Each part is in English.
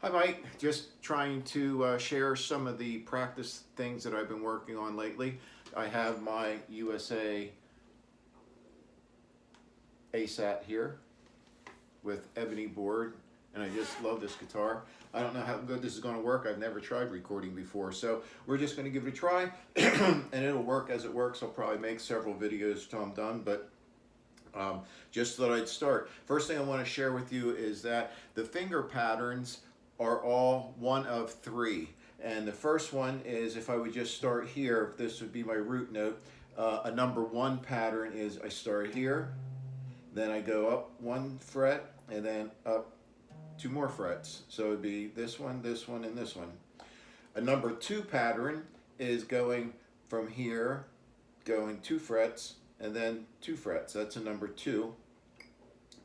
Hi Mike, just trying to share some of the practice things that I've been working on lately. I have my USA ASAT here with ebony board, and I just love this guitar. I don't know how good this is going to work. I've never tried recording before, so we're just going to give it a try and it'll work as it works. I'll probably make several videos till I'm done, but just thought I'd start. First thing I want to share with you is that the finger patterns are all one of three. And the first one is, if I would just start here, this would be my root note. A number one pattern is I start here, then I go up one fret, and then up two more frets. So it'd be this one, and this one. A number two pattern is going from here, going two frets, and then two frets. That's a number two.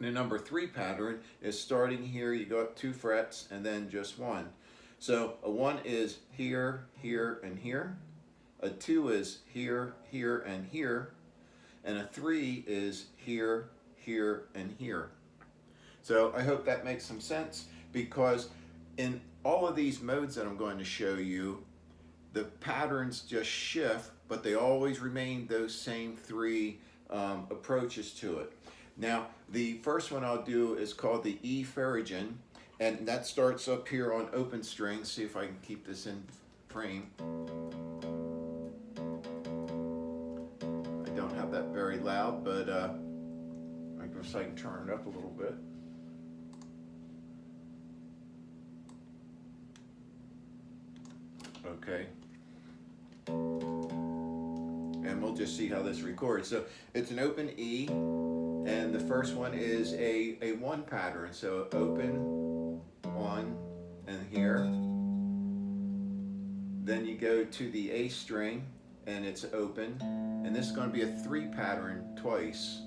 And the number three pattern is starting here, you go up two frets, and then just one. So a one is here, here, and here. A two is here, here, and here. And a three is here, here, and here. So I hope that makes some sense, because in all of these modes that I'm going to show you, the patterns just shift, but they always remain those same three approaches to it. Now, the first one I'll do is called the E Farigin, and that starts up here on open strings. See if I can keep this in frame. I don't have that very loud, but I guess I can turn it up a little bit. Okay. And we'll just see how this records. So it's an open E, and the first one is a one pattern. So open, one, and here. Then you go to the A string, and it's open, and this is going to be a three pattern twice.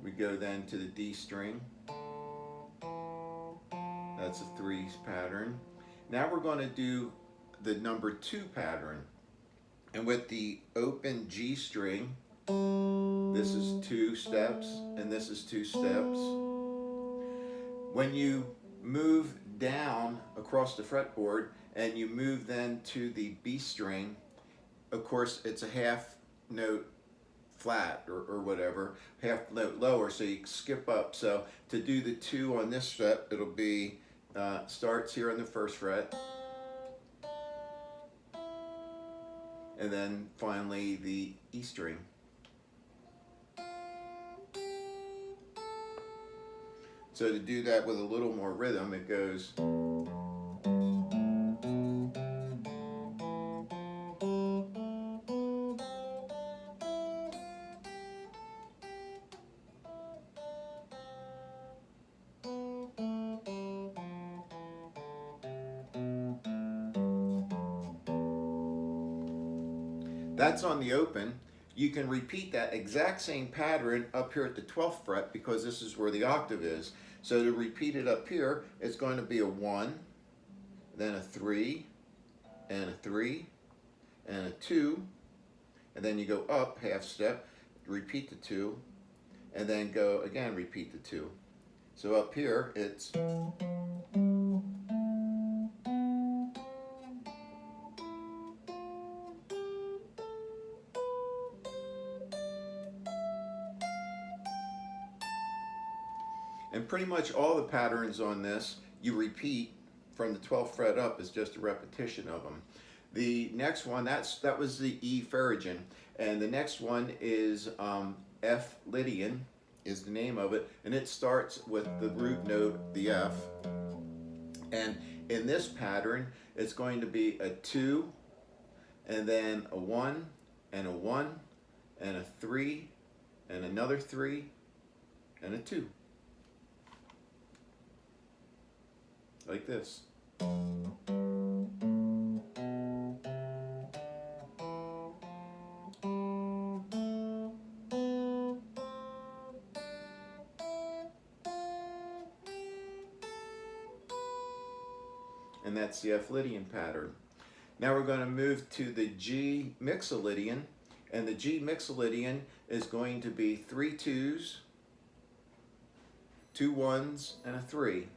We go then to the D string. That's a three pattern. Now we're going to do the number two pattern. And with the open G string, this is two steps, and this is two steps. When you move down across the fretboard and you move then to the B string, of course it's a half note flat or whatever, half note lower, so you skip up. So to do the two on this fret, it'll be starts here on the first fret, and then finally the E string. So to do that with a little more rhythm, it goes. That's on the open. You can repeat that exact same pattern up here at the 12th fret, because this is where the octave is. So to repeat it up here, it's going to be a 1, then a 3, and a 3, and a 2, and then you go up half step, repeat the 2, and then go again, repeat the 2. So up here, it's. And pretty much all the patterns on this, you repeat from the 12th fret up, is just a repetition of them. The next one, that was the E Farigin. And the next one is F Lydian, is the name of it. And it starts with the root note, the F. And in this pattern, it's going to be a 2, and then a 1, and a 1, and a 3, and another 3, and a 2. Like this. And that's the F Lydian pattern. Now we're going to move to the G Mixolydian, and the G Mixolydian is going to be 3 2s, 2 1s and a 3.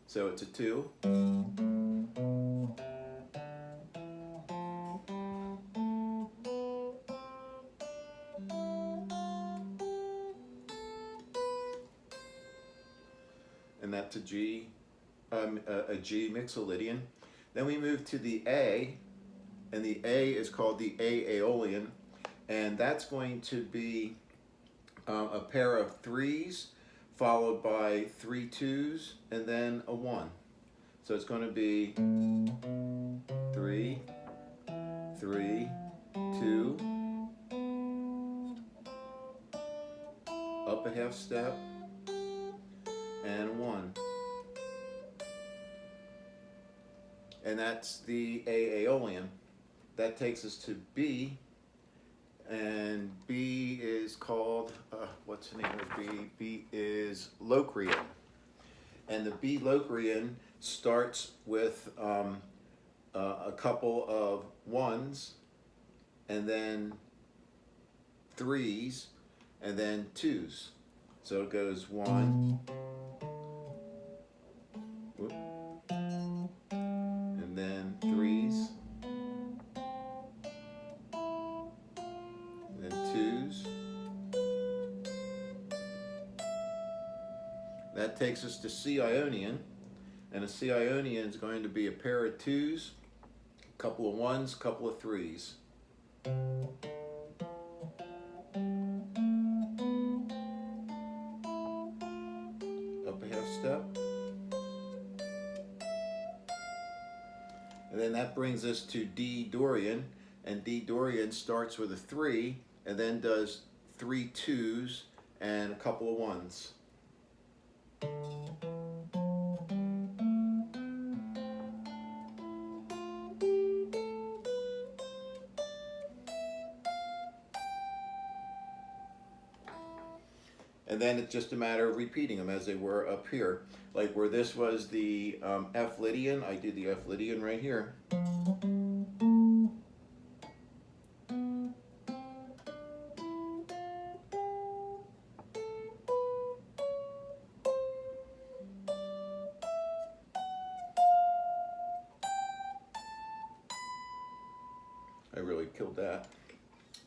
So it's a 2. And that's a G mixolydian. Then we move to the A, and the A is called the A aeolian, and that's going to be a pair of 3s followed by 3 2s and then a 1. So it's going to be 3, 3, 2, up a half step, and 1. And that's the A aeolian. That takes us to B, and B is called, what's the name of B? B is Locrian. And the B Locrian starts with a couple of 1s, and then 3s, and then 2s. So it goes 1, whoop, and then 3s, and then 2s. That takes us to C Ionian, and a C Ionian is going to be a pair of 2s, a couple of 1s, a couple of 3s. Up a half step. And then that brings us to D Dorian, and D Dorian starts with a 3 and then does 3 2s and a couple of 1s. And then it's just a matter of repeating them as they were up here. Like where this was the F Lydian, I do the F Lydian right here. I really killed that.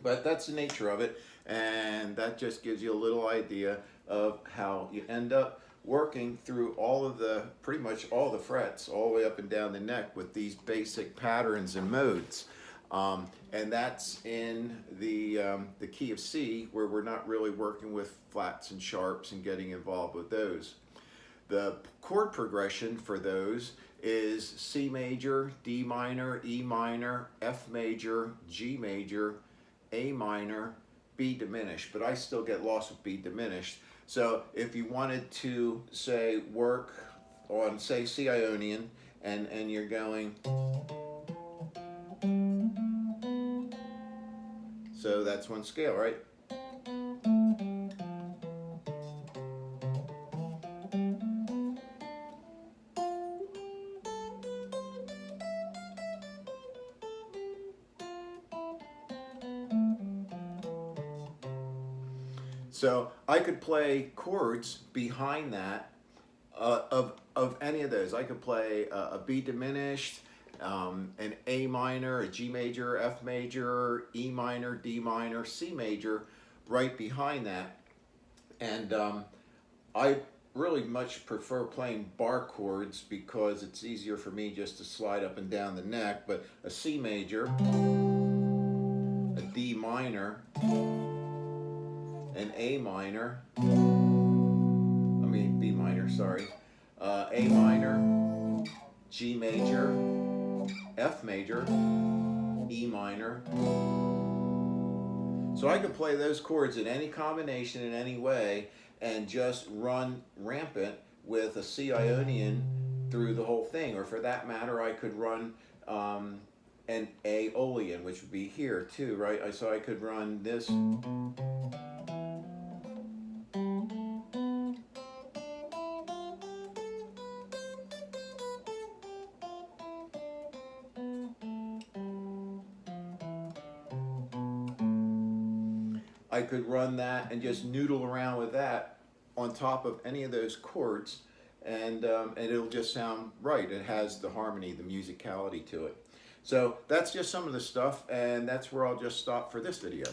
But that's the nature of it, and that just gives you a little idea of how you end up working through all of the, pretty much all the frets, all the way up and down the neck with these basic patterns and modes. And that's in the key of C, where we're not really working with flats and sharps and getting involved with those. The chord progression for those is C major, D minor, E minor, F major, G major, A minor, B diminished, but I still get lost with B diminished. So if you wanted to, say, work on, say, C Ionian, and you're going, so that's one scale, right? So I could play chords behind that of any of those. I could play a B diminished, an A minor, a G major, F major, E minor, D minor, C major right behind that. And I really much prefer playing bar chords because it's easier for me just to slide up and down the neck. But a C major, a D minor, an A minor, B minor, sorry, A minor, G major, F major, E minor. So I could play those chords in any combination in any way and just run rampant with a C Ionian through the whole thing. Or for that matter, I could run an Aeolian, which would be here too, right? So I could run this. I could run that and just noodle around with that on top of any of those chords, and it'll just sound right. It has the harmony, the musicality to it. So that's just some of the stuff, and that's where I'll just stop for this video.